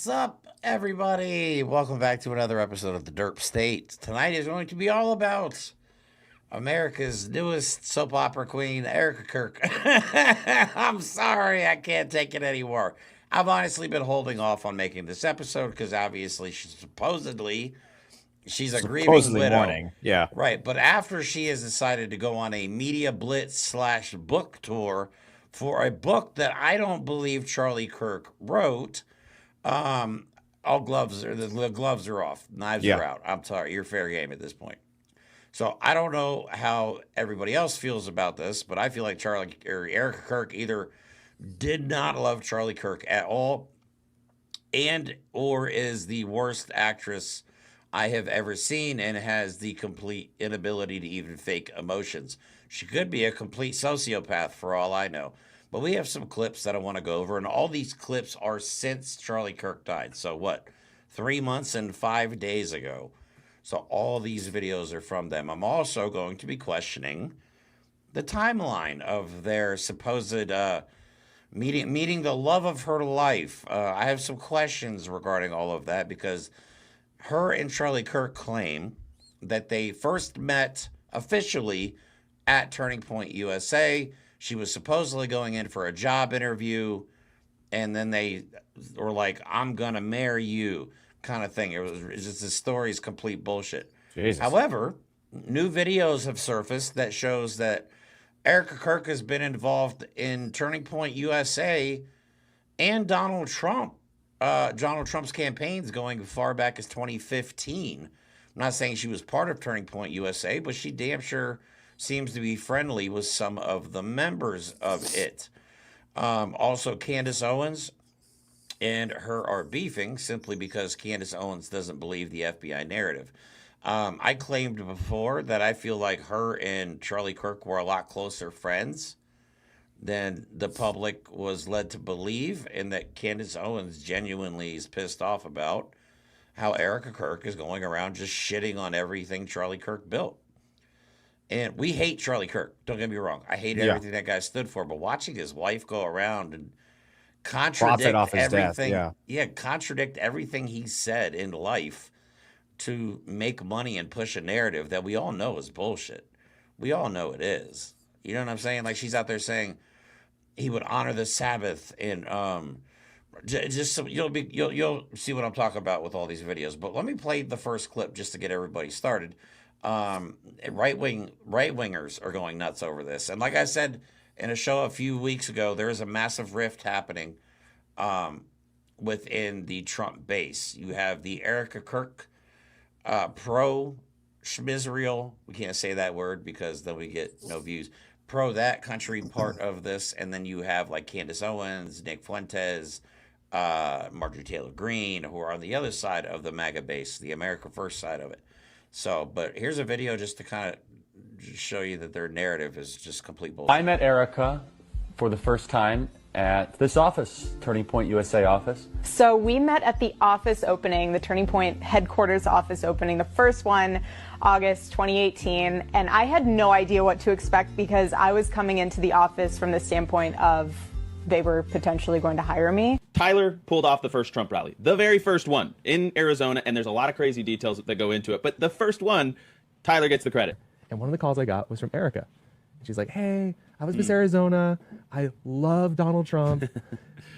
What's up, everybody? Welcome back to another episode of the Derp State. Tonight is going to be all about America's newest soap opera queen, Erika Kirk. I'm sorry, I can't take it anymore. I've honestly been holding off on making this episode because obviously she's a grieving Supposedly widow. mourning. Yeah. Right, but after she has decided to go on a media blitz slash book tour for a book that I don't believe Charlie Kirk wrote, all the gloves are off, knives are out. I'm sorry, you're fair game at this point. So I don't know how everybody else feels about this, but I feel like Erika Kirk either did not love Charlie Kirk at all, and or is the worst actress I have ever seen and has the complete inability to even fake emotions. She could be a complete sociopath for all I know. But we have some clips that I want to go over, and all these clips are since Charlie Kirk died. So what? 3 months and 5 days ago. So all these videos are from them. I'm also going to be questioning the timeline of their supposed meeting the love of her life. I have some questions regarding all of that because her and Charlie Kirk claim that they first met officially at Turning Point USA. She was supposedly going in for a job interview, and then they were like, I'm going to marry you kind of thing. It's just the story is complete bullshit. Jesus. However, new videos have surfaced that shows that Erika Kirk has been involved in Turning Point USA and Donald Trump's campaigns going far back as 2015. I'm not saying she was part of Turning Point USA, but she damn sure seems to be friendly with some of the members of it. Also, Candace Owens and her are beefing simply because Candace Owens doesn't believe the FBI narrative. I claimed before that I feel like her and Charlie Kirk were a lot closer friends than the public was led to believe, and that Candace Owens genuinely is pissed off about how Erika Kirk is going around just shitting on everything Charlie Kirk built. And we hate Charlie Kirk. Don't get me wrong. I hate everything that guy stood for. But watching his wife go around and contradict off his everything, death, contradict everything he said in life to make money and push a narrative that we all know is bullshit. We all know it is. You know what I'm saying? Like, she's out there saying he would honor the Sabbath, and just so you'll see what I'm talking about with all these videos. But let me play the first clip just to get everybody started. Right wingers are going nuts over this, and like I said in a show a few weeks ago, there is a massive rift happening within the Trump base. You have the Erika Kirk pro schmizrael, we can't say that word because then we get no views, pro that country part of this, and then you have like Candace Owens, Nick Fuentes, Marjorie Taylor Greene, who are on the other side of the MAGA base, the America First side of it. So, but here's a video just to kind of show you that their narrative is just complete bullshit. I met Erika for the first time at this office, Turning Point USA office. So we met at the office opening, the Turning Point headquarters office opening, the first one, August 2018, and I had no idea what to expect because I was coming into the office from the standpoint of they were potentially going to hire me. Tyler pulled off the first Trump rally, the very first one in Arizona, and there's a lot of crazy details that go into it, but the first one, Tyler gets the credit. And one of the calls I got was from Erika. She's like, hey, I was Miss Arizona. I love Donald Trump.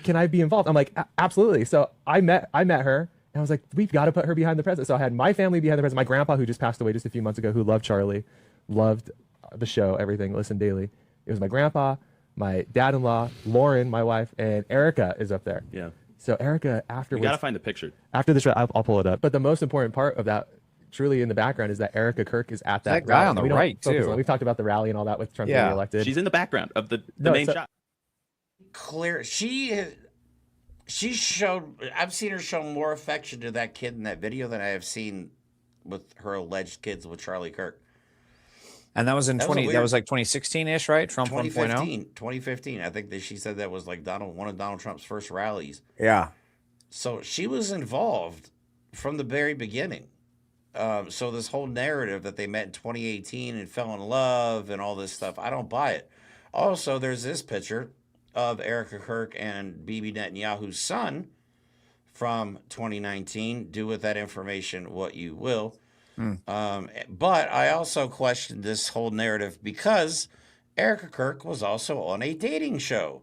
Can I be involved? I'm like, absolutely. So I met her, and I was like, we've got to put her behind the president. So I had my family behind the president. My grandpa, who just passed away just a few months ago, who loved Charlie, loved the show, everything, listened daily. It was my grandpa, my dad-in-law, Lauren, my wife, and Erika is up there. Yeah. So Erika, afterwards, You gotta find the picture. after this, I'll pull it up. But the most important part of that, truly in the background, is that Erika Kirk is at that guy rally. on the We don't right, focus too. on- We've talked about the rally and all that with Trump Yeah. getting elected. She's in the background of the No, main so- shot. Clear. She showed. I've seen her show more affection to that kid in that video than I have seen with her alleged kids with Charlie Kirk. And that was in That was a 20. That weird- was like 2016-ish, right? Trump 1.0. 2015. I think that she said that was like one of Donald Trump's first rallies. Yeah. So she was involved from the very beginning. So this whole narrative that they met in 2018 and fell in love and all this stuff, I don't buy it. Also, there's this picture of Erika Kirk and Bibi Netanyahu's son, from 2019. Do with that information what you will. But I also questioned this whole narrative because Erika Kirk was also on a dating show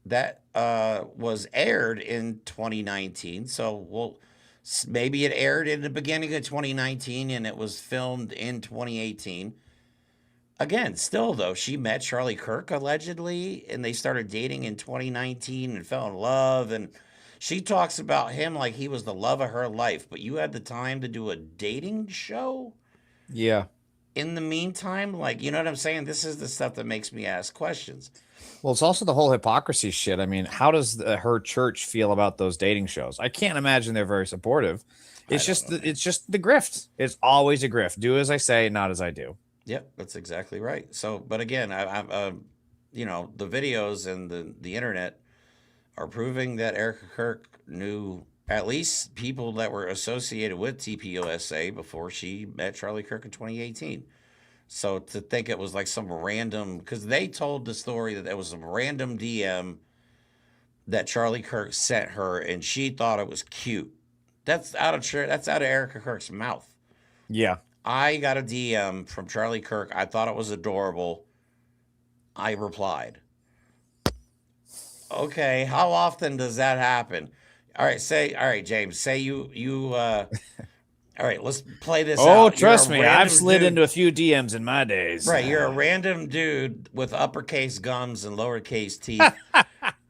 that was aired in 2019. So maybe it aired in the beginning of 2019 and it was filmed in 2018. Again, still though, she met Charlie Kirk allegedly, and they started dating in 2019 and fell in love. And she talks about him like he was the love of her life. But you had the time to do a dating show Yeah. in the meantime? Like, you know what I'm saying? This is the stuff that makes me ask questions. Well, it's also the whole hypocrisy shit. I mean, how does her church feel about those dating shows? I can't imagine they're very supportive. It's just the grift. It's always a grift. Do as I say, not as I do. Yep, that's exactly right. So, but again, I'm you know, the videos and the internet are proving that Erika Kirk knew at least people that were associated with TPUSA before she met Charlie Kirk in 2018. So to think it was like some random, because they told the story that there was some random DM that Charlie Kirk sent her, and she thought it was cute. That's out of Erika Kirk's mouth. Yeah. I got a DM from Charlie Kirk. I thought it was adorable. I replied. Okay, how often does that happen? All right, James, say you all right, let's play this out. Oh, trust me, I've random slid dude. into a few DMs in my days. Right, you're a random dude with uppercase gums and lowercase teeth.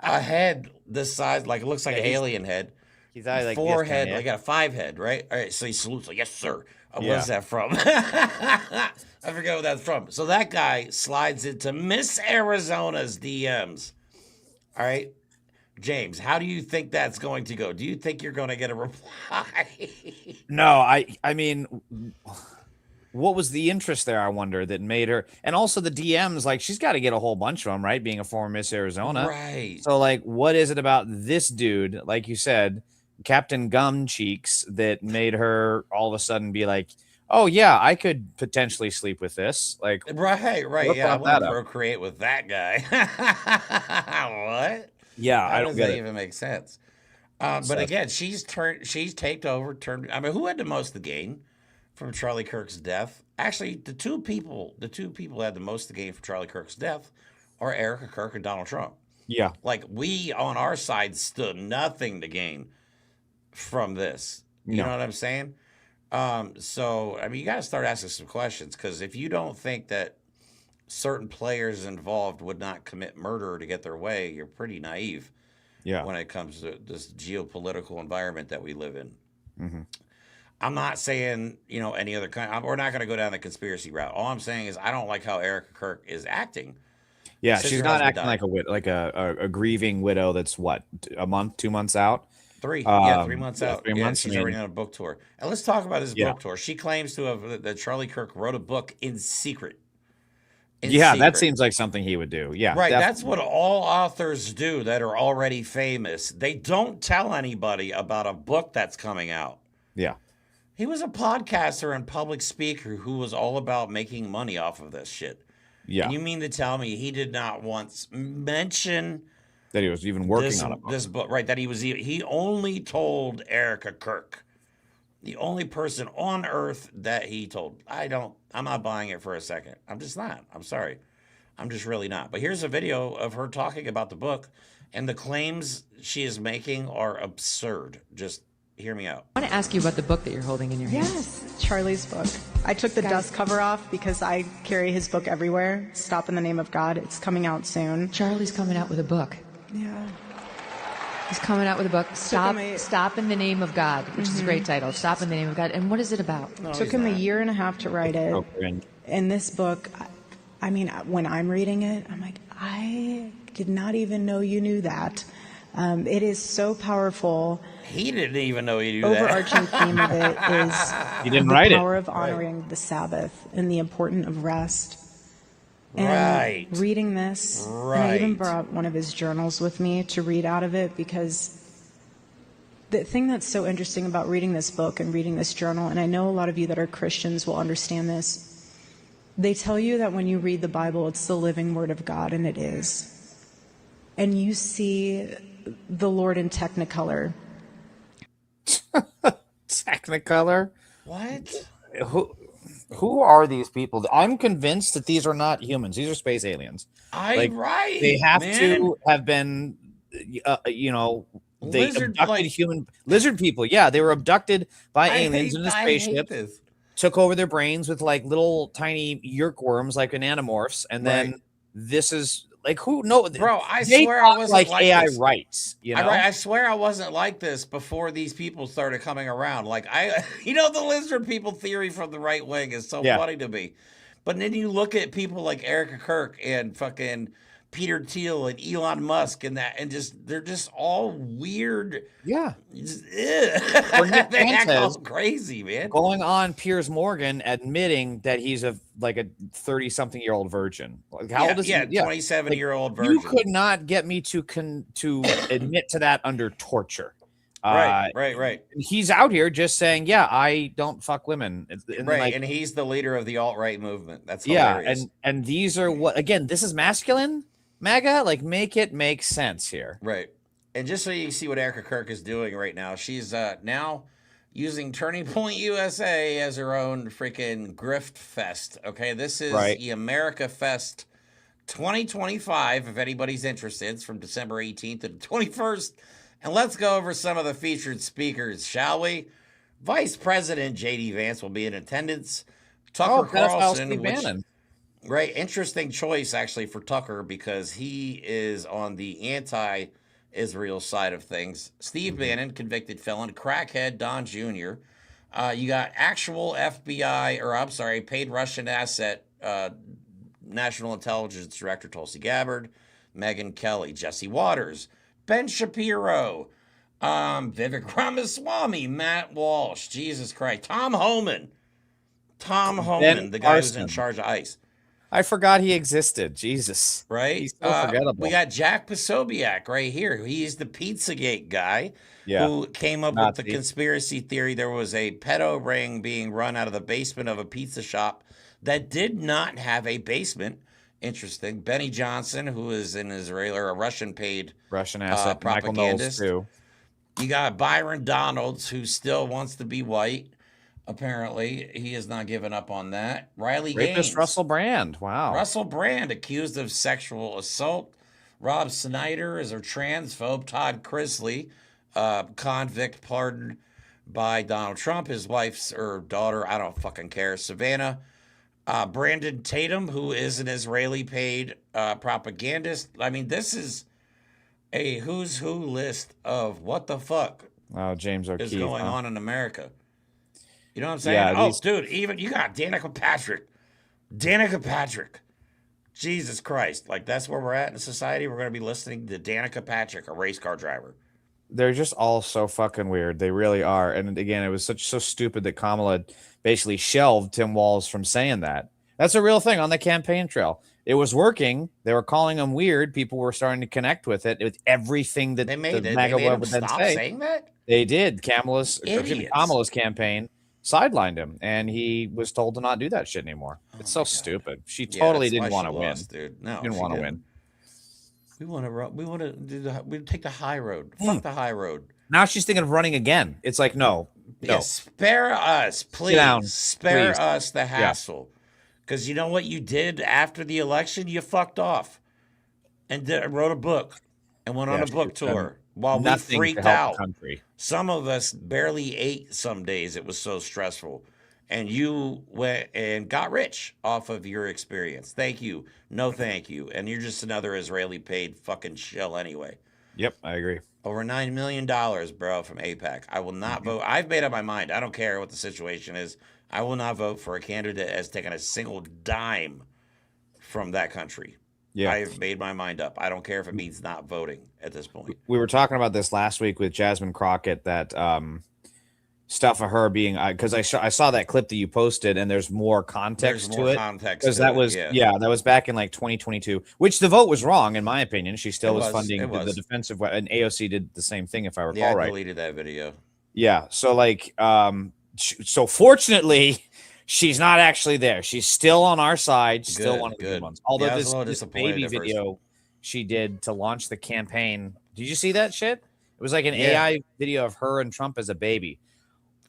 A head this size, like it looks like an alien head. He's like Forehead, this, like got a 5 head, right? All right, so he salutes like, yes, sir. Yeah. What's that from? I forget what that's from. So that guy slides into Miss Arizona's DMs. All right, James, how do you think that's going to go? Do you think you're going to get a reply? No, I mean, what was the interest there, I wonder, that made her, and also the DMs, like she's got to get a whole bunch of them, right? Being a former Miss Arizona. Right. So like, what is it about this dude, like you said, Captain Gum Cheeks, that made her all of a sudden be like, oh yeah, I could potentially sleep with this? Like, Right. what Yeah, I brought want that to up? procreate with that guy. What? Yeah, How I does don't get that it. even make sense? But again, she's taped over. I mean, who had the most to gain from Charlie Kirk's death? Actually, the two people had the most to gain from Charlie Kirk's death are Erika Kirk and Donald Trump. Yeah. Like, we on our side stood nothing to gain from this. You know what I'm saying? So I mean, you got to start asking some questions, because if you don't think that certain players involved would not commit murder to get their way, you're pretty naive. Yeah. When it comes to this geopolitical environment that we live in. Mm-hmm. I'm not saying, you know, any other kind. We're not going to go down the conspiracy route. All I'm saying is I don't like how Erika Kirk is acting. Yeah, Since she's her not husband acting died. like a grieving widow that's what, a month, 2 months out? 3 months yeah, out. 3 months, She's I mean- already on a book tour. And let's talk about this Yeah. book tour. She claims to have that Charlie Kirk wrote a book in secret. Yeah, that secret. seems like something he would do. Yeah. Right, def- that's what all authors do that are already famous. They don't tell anybody about a book that's coming out. Yeah. He was a podcaster and public speaker who was all about making money off of this shit. Yeah. And you mean to tell me he did not once mention That he was even working this, on it. this book, right? That he only told Erika Kirk, the only person on earth that he told. I'm not buying it for a second. I'm just not. I'm sorry. I'm just really not. But here's a video of her talking about the book, and the claims she is making are absurd. Just hear me out. I want to ask you about the book that you're holding in your hand. Yes, Charlie's book. I took the dust cover off because I carry his book everywhere. Stop in the Name of God. It's coming out soon. Charlie's coming out with a book. Yeah. He's coming out with a book. Stop in the Name of God, which is a great title. Stop in the Name of God. And what is it about? Took him a year and a half to write it. Oh, cringe. And this book, I mean, when I'm reading it, I'm like, I did not even know you knew that. It is so powerful. He didn't even know he knew that. Overarching theme of it is He didn't the write it. power of honoring the Sabbath and the importance of rest. And Right. reading this, and I even Right. brought one of his journals with me to read out of it, because the thing that's so interesting about reading this book and reading this journal, and I know a lot of you that are Christians will understand this, they tell you that when you read the Bible, it's the living Word of God, and it is. And you see the Lord in Technicolor. Technicolor. What? Who are these people? I'm convinced that these are not humans. These are space aliens. Right. They have man. to have been, they Lizard, abducted human lizard people. Yeah, they were abducted by aliens in a I hate spaceship. this. Took over their brains with like little tiny yerk worms, like in Animorphs, and then this is like who? No, Bro, I they swear I talk wasn't like AI this. rights. You know, I swear I wasn't like this before these people started coming around. Like the lizard people theory from the right wing is so funny to me. But then you look at people like Erika Kirk and fucking Peter Thiel and Elon Musk and they're just all weird. Yeah. They act all crazy, man. Going on Piers Morgan admitting that he's a 30-something-year-old virgin. Like, how old is he? 27-year-old virgin. You could not get me to admit to that under torture. Right. He's out here just saying, "Yeah, I don't fuck women." And he's the leader of the alt-right movement. That's hilarious. and these are what, again, this is masculine MAGA. Like, make it make sense here, right? And just so you see what Erika Kirk is doing right now, she's now using Turning Point USA as her own freaking grift fest. Okay, this is the America Fest 2025. If anybody's interested, it's from December 18th to the 21st. And let's go over some of the featured speakers, shall we? Vice President J.D. Vance will be in attendance. Tucker Carlson, right? Interesting choice, actually, for Tucker because he is on the anti-Israel side of things. Steve Bannon, convicted felon. Crackhead Don Jr. You got actual FBI, paid Russian asset National Intelligence Director Tulsi Gabbard, Megyn Kelly, Jesse Waters, Ben Shapiro, Vivek Ramaswamy, Matt Walsh, Jesus Christ, Tom Homan, the guy who's in charge of ICE. I forgot he existed. Jesus. Right? He's so forgettable. We got Jack Posobiec right here. He's the Pizzagate guy who came up with the conspiracy theory. There was a pedo ring being run out of the basement of a pizza shop that did not have a basement. Interesting. Benny Johnson, who is an Israeli or a Russian paid asset propagandist. Michael Knowles, too. You got Byron Donalds, who still wants to be white. Apparently, he has not given up on that. Riley Gaines. Russell Brand. Wow. Russell Brand, accused of sexual assault. Rob Snyder is a transphobe. Todd Chrisley, convict pardoned by Donald Trump. His wife's or daughter, I don't fucking care. Savannah. Brandon Tatum, who is an Israeli paid propagandist. I mean, this is a who's who list of what the fuck James O'Keefe, is going on in America. You know what I'm saying? Yeah, dude, even you got Danica Patrick. Jesus Christ. Like, that's where we're at in society. We're going to be listening to Danica Patrick, a race car driver. They're just all so fucking weird. They really are. And again, it was so stupid that Kamala basically shelved Tim Walz from saying that. That's a real thing on the campaign trail. It was working. They were calling him weird. People were starting to connect with everything that they made the MAGA would then say. Saying that? They did. Kamala's campaign sidelined him, and he was told to not do that shit anymore. It's so stupid. She totally didn't want to win, dude. No, didn't want to win. We want to we take the high road. Fuck the high road. Now she's thinking of running again. It's like, no. Yeah, spare us, please. Spare us the hassle. Because you know what you did after the election? You fucked off and wrote a book and went on a book tour while we freaked out. Some of us barely ate some days. It was so stressful. And you went and got rich off of your experience. Thank you. No, thank you. And you're just another Israeli paid fucking shill anyway. Yep, I agree. Over $9 million, bro, from AIPAC. I will not vote. I've made up my mind. I don't care what the situation is. I will not vote for a candidate that has taken a single dime from that country. Yeah. I've made my mind up. I don't care if it means not voting at this point. We were talking about this last week with Jasmine Crockett, that stuff of her being, because I saw that clip that you posted, and there's more context to it. Because that was that was back in like 2022, which the vote was wrong in my opinion. She still was funding the defensive, and AOC did the same thing, if I recall right. I deleted that video. Yeah, so like so fortunately she's not actually there. She's still on our side. She's still one of the good ones. Although this baby video she did to launch the campaign, did you see that shit? It was like an AI video of her and Trump as a baby.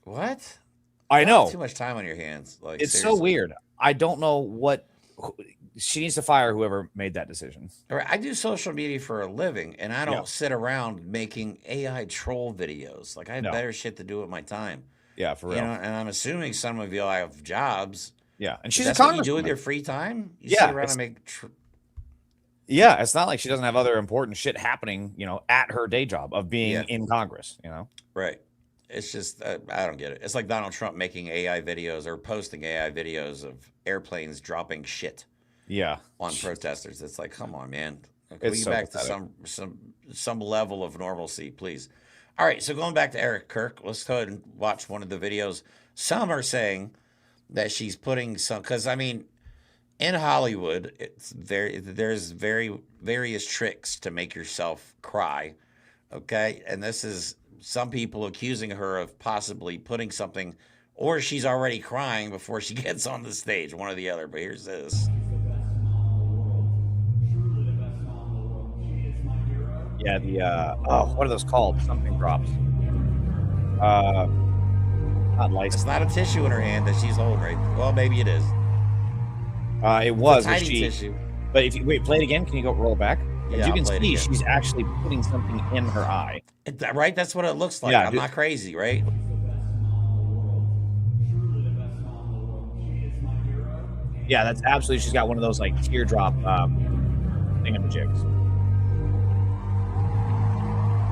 What? I You know. have too much time on your hands. Like, It's seriously. so weird. I don't know what she needs to fire whoever made that decision. All right, I do social media for a living, and I don't Yeah. sit around making AI troll videos. Like, I have No. better shit to do with my time. Yeah, for You real. know, and I'm assuming some of you all have jobs. Yeah, and Is she's a that what you do with congresswoman. your free time? You Yeah, sit around it's- and make. Yeah, it's not like she doesn't have other important shit happening, at her day job of being Yeah. in Congress. Right. It's just I don't get it. It's like Donald Trump making AI videos or posting AI videos of airplanes dropping shit Yeah, on protesters. It's like, come on, man. Can It's we get so back pathetic. to some level of normalcy, please? All right, so going back to Erika Kirk, let's go ahead and watch one of the videos. Some are saying that she's putting some, because I mean, in Hollywood, there's various tricks to make yourself cry. Okay, and this is some people accusing her of possibly putting something, or she's already crying before she gets on the stage, one or the other. But here's this. yeah. What are those called? Something drops. Not license. It's not a tissue in her hand that she's holding, right? Well, maybe it is. It was. Tiny she, tissue. But if you play it again, can you go roll back? Yeah, As you I'll can play it see, again. she's actually putting something in her eye. Right? That's what it looks like. Yeah, I'm not crazy, right? Yeah, that's absolutely. She's got one of those like teardrop thingamajigs.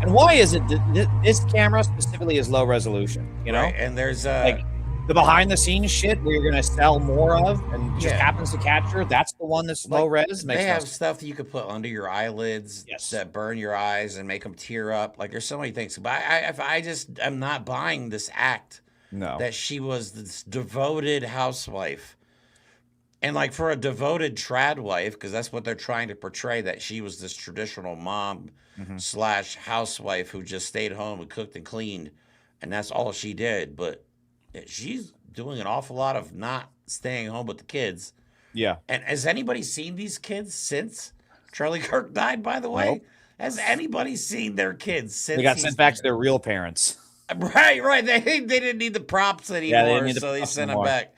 And why is it that this camera specifically is low resolution? Right. And there's like the behind the scenes shit where you're gonna sell more of, and just Yeah. happens to capture. That's the one that's low res. Makes they no have sense. stuff that you could put under your eyelids Yes. that burn your eyes and make them tear up. Like there's so many things. But I'm not buying this act No. that she was this devoted housewife. And like for a devoted trad wife, because that's what they're trying to portray, that she was this traditional mom / housewife who just stayed home and cooked and cleaned, and that's all she did. But she's doing an awful lot of not staying home with the kids. Yeah. And has anybody seen these kids since Charlie Kirk died, by the way? Nope. Has anybody seen their kids since They got he's- sent back to their real parents. Right. They didn't need the props anymore, didn't need the so they props sent anymore. them back.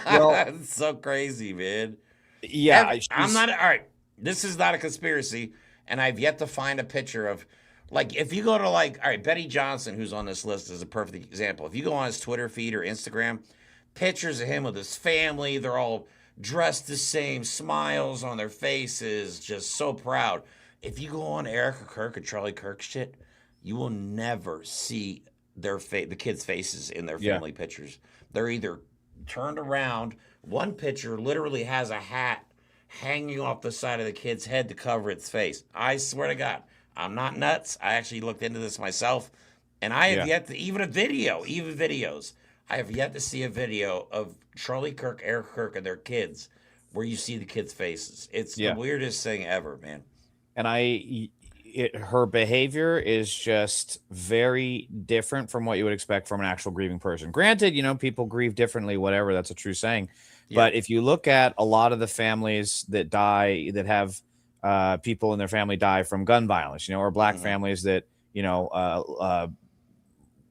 Well- It's so crazy, man. Yeah. I'm not all right. This is not a conspiracy, and I've yet to find a picture of like if you go to like all right, Betty Johnson, who's on this list, is a perfect example. If you go on his Twitter feed or Instagram, pictures of him with his family, they're all dressed the same, smiles on their faces, just so proud. If you go on Erika Kirk and Charlie Kirk shit, you will never see the kids' faces in their family pictures. They're either turned around. One picture literally has a hat hanging off the side of the kid's head to cover its face. I swear to God, I'm not nuts. I actually looked into this myself, and I have yet to even videos. I have yet to see a video of Charlie Kirk, Erika Kirk, and their kids where you see the kids' faces. It's the weirdest thing ever, man. And her behavior is just very different from what you would expect from an actual grieving person. Granted, people grieve differently, whatever, that's a true saying. Yeah. But if you look at a lot of the families that die, that have people in their family die from gun violence, or black families that,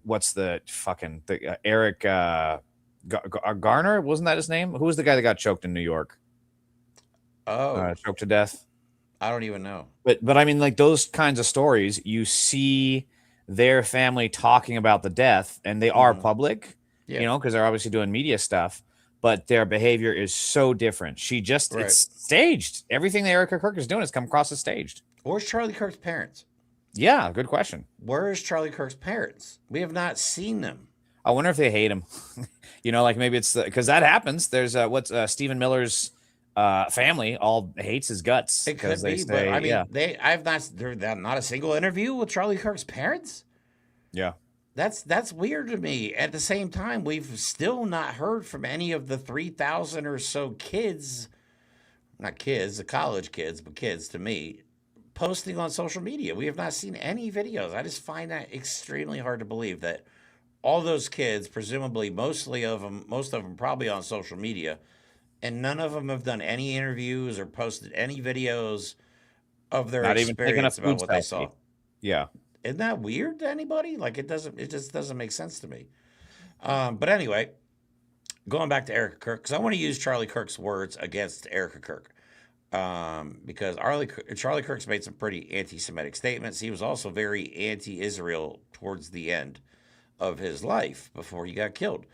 what's the Eric Garner? Wasn't that his name? Who was the guy that got choked in New York? Choked to death. I don't even know. But I mean, like those kinds of stories, you see their family talking about the death, and they are public, because they're obviously doing media stuff, but their behavior is so different. It's staged. Everything that Erika Kirk is doing has come across as staged. Where's Charlie Kirk's parents? Yeah, good question. Where is Charlie Kirk's parents? We have not seen them. I wonder if they hate him. Like maybe it's because that happens. There's Stephen Miller's family all hates his guts. It could be, but I mean, there's not a single interview with Charlie Kirk's parents. Yeah, that's weird to me. At the same time, we've still not heard from any of the 3,000 or so kids, not kids, the college kids, but kids to me, posting on social media. We have not seen any videos. I just find that extremely hard to believe that all those kids, presumably most of them probably on social media, and none of them have done any interviews or posted any videos of their experience about what they saw. Yeah. Isn't that weird to anybody? Like it just doesn't make sense to me. But anyway, going back to Erika Kirk, because I want to use Charlie Kirk's words against Erika Kirk. Because Charlie Kirk's made some pretty anti-Semitic statements. He was also very anti-Israel towards the end of his life before he got killed.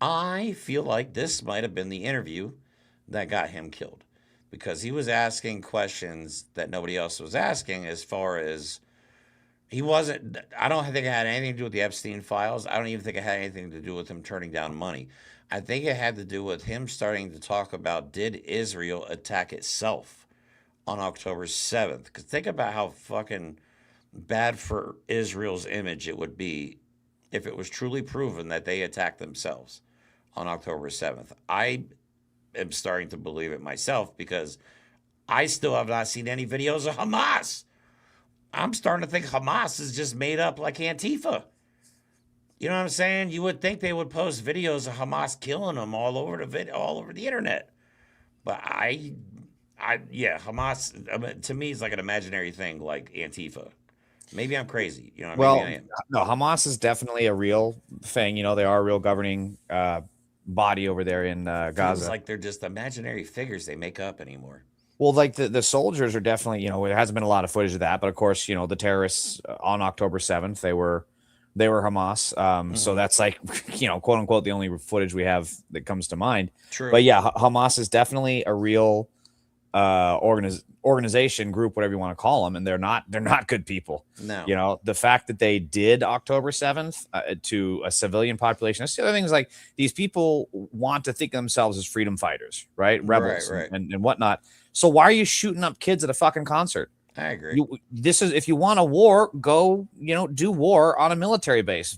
I feel like this might have been the interview that got him killed, because he was asking questions that nobody else was asking, as far as I don't think it had anything to do with the Epstein files. I don't even think it had anything to do with him turning down money. I think it had to do with him starting to talk about, did Israel attack itself on October 7th? Because think about how fucking bad for Israel's image it would be if it was truly proven that they attacked themselves on October 7th. I am starting to believe it myself, because I still have not seen any videos of Hamas. I'm starting to think Hamas is just made up like Antifa. You know what I'm saying? You would think they would post videos of Hamas killing them all over the internet. But Hamas, to me, is like an imaginary thing, like Antifa. Maybe I'm crazy. You know, maybe I am. No, Hamas is definitely a real thing. You know, they are a real governing body over there in Gaza. Feels like they're just imaginary figures they make up anymore. Well, like the soldiers are definitely, there hasn't been a lot of footage of that, but of course, the terrorists on October 7th, they were Hamas. So that's like, quote unquote, the only footage we have that comes to mind. True. But yeah, Hamas is definitely a real organization, group, whatever you want to call them, and they're not good people. No. The fact that they did October 7th to a civilian population, that's the other thing, is like, these people want to think of themselves as freedom fighters, right? Rebels Right. And whatnot. So why are you shooting up kids at a fucking concert? I agree. If you want a war, go, do war on a military base.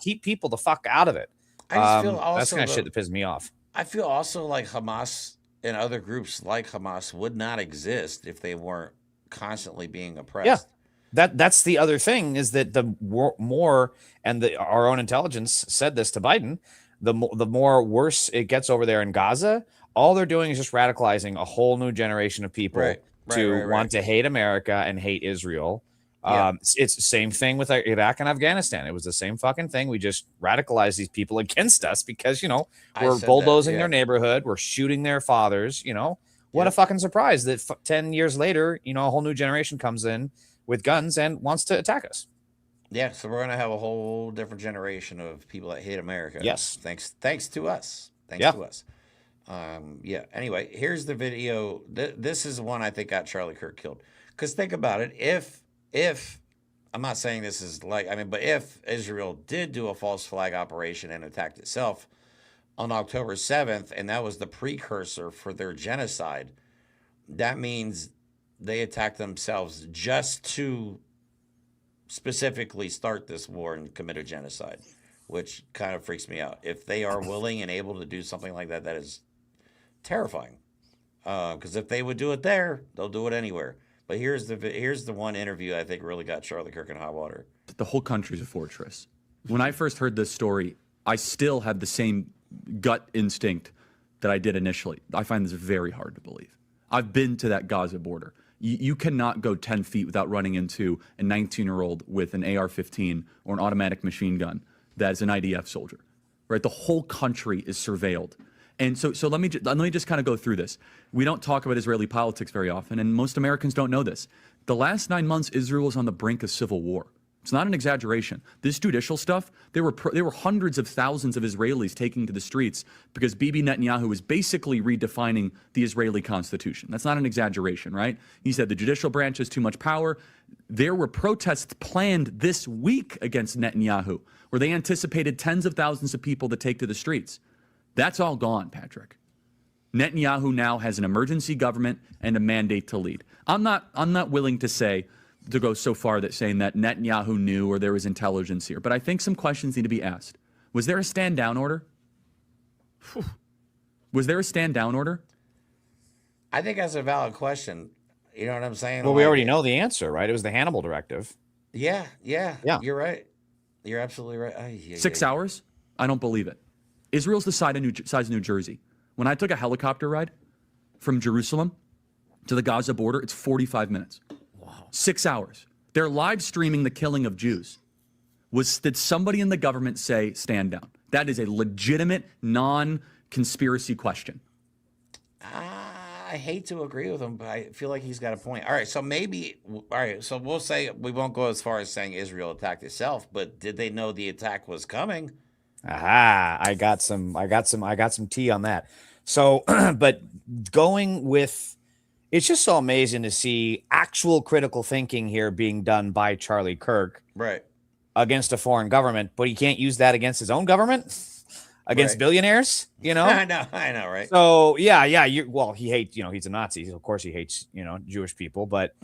Keep people the fuck out of it. I just feel also that's the kind of shit that pisses me off. I feel also like Hamas and other groups like Hamas would not exist if they weren't constantly being oppressed. Yeah, that's the other thing, is that the more, and our own intelligence said this to Biden, the more worse it gets over there in Gaza. All they're doing is just radicalizing a whole new generation of people to want to hate America and hate Israel. It's the same thing with Iraq and Afghanistan. It was the same fucking thing. We just radicalized these people against us because, we're bulldozing their neighborhood. We're shooting their fathers. What a fucking surprise that 10 years later, a whole new generation comes in with guns and wants to attack us. Yeah, so we're going to have a whole different generation of people that hate America. Yes. Thanks to us. Thanks to us. Anyway, here's the video. This is one I think got Charlie Kirk killed. Because think about it. If I'm not saying this is but if Israel did do a false flag operation and attacked itself on October 7th, and that was the precursor for their genocide, that means they attacked themselves just to specifically start this war and commit a genocide, which kind of freaks me out. If they are willing and able to do something like that, that is terrifying. Because if they would do it there, they'll do it anywhere. But here's the one interview I think really got Charlie Kirk in hot water. The whole country's a fortress. When I first heard this story, I still had the same gut instinct that I did initially. I find this very hard to believe. I've been to that Gaza border. You cannot go 10 feet without running into a 19-year-old with an AR-15 or an automatic machine gun that is an IDF soldier, right? The whole country is surveilled. And so let me just kind of go through this. We don't talk about Israeli politics very often, and most Americans don't know this. The last 9 months, Israel was on the brink of civil war. It's not an exaggeration. This judicial stuff, there were hundreds of thousands of Israelis taking to the streets because Bibi Netanyahu was basically redefining the Israeli constitution. That's not an exaggeration, right? He said the judicial branch has too much power. There were protests planned this week against Netanyahu, where they anticipated tens of thousands of people to take to the streets. That's all gone, Patrick. Netanyahu now has an emergency government and a mandate to lead. I'm not willing to go so far that saying that Netanyahu knew or there was intelligence here, but I think some questions need to be asked. Was there a stand down order? Was there a stand down order? I think that's a valid question. You know what I'm saying? Well, we already know the answer, right? It was the Hannibal Directive. Yeah. You're right. You're absolutely right. 6 hours? I don't believe it. Israel's the size of New Jersey. When I took a helicopter ride from Jerusalem to the Gaza border, it's 45 minutes. Wow. 6 hours. They're live streaming the killing of Jews. Did somebody in the government say stand down? That is a legitimate, non-conspiracy question. I hate to agree with him, but I feel like he's got a point. All right, so maybe, all right, so we'll say we won't go as far as saying Israel attacked itself, but did they know the attack was coming? Aha, I got some tea on that. So, but going with, it's just so amazing to see actual critical thinking here being done by Charlie Kirk Right. against a foreign government, but he can't use that against his own government, against Right. billionaires, you know? I know, right? So yeah, he hates, he's a Nazi. Of course he hates, Jewish people, but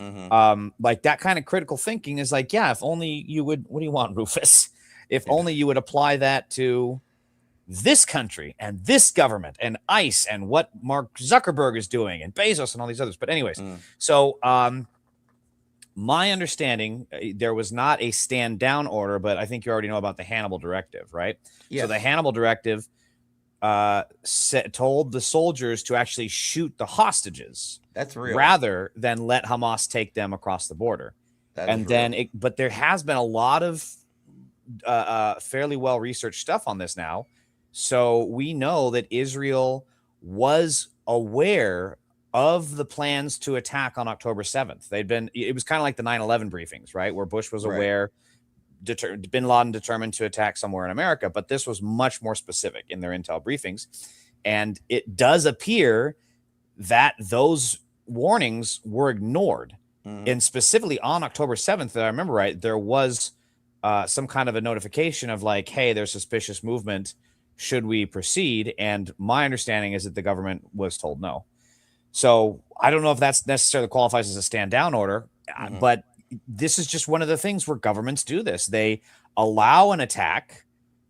like that kind of critical thinking is like, yeah, if only you would, what do you want, Rufus? If only you would apply that to this country and this government and ICE and what Mark Zuckerberg is doing and Bezos and all these others. But anyways, so my understanding, there was not a stand down order, but I think you already know about the Hannibal Directive, right? Yes. So the Hannibal Directive told the soldiers to actually shoot the hostages. That's real. Rather than let Hamas take them across the border. But there has been a lot of fairly well researched stuff on this now. So we know that Israel was aware of the plans to attack on October 7th. It was kind of like the 9/11 briefings, right? Where Bush was aware, bin Laden determined to attack somewhere in America, but this was much more specific in their intel briefings. And it does appear that those warnings were ignored. And specifically on October 7th, if I remember right, there was some kind of a notification of like, hey, there's suspicious movement. Should we proceed? And my understanding is that the government was told no. So I don't know if that's necessarily qualifies as a stand down order, but this is just one of the things where governments do this. They allow an attack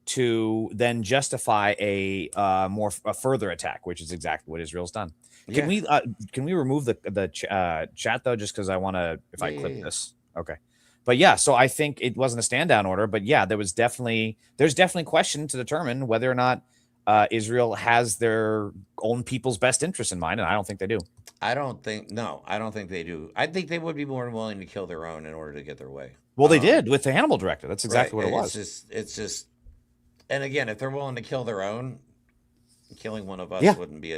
to then justify a further attack, which is exactly what Israel's done. Can we remove the chat though, just because I want to, if I clip this? Okay. But yeah, so I think it wasn't a stand down order, but yeah, there's definitely question to determine whether or not Israel has their own people's best interests in mind, and I don't think they do. I don't think they do. I think they would be more than willing to kill their own in order to get their way. Well, they did with the Hannibal Directive. That's exactly what it was. It's just, and again, if they're willing to kill their own, killing one of us wouldn't be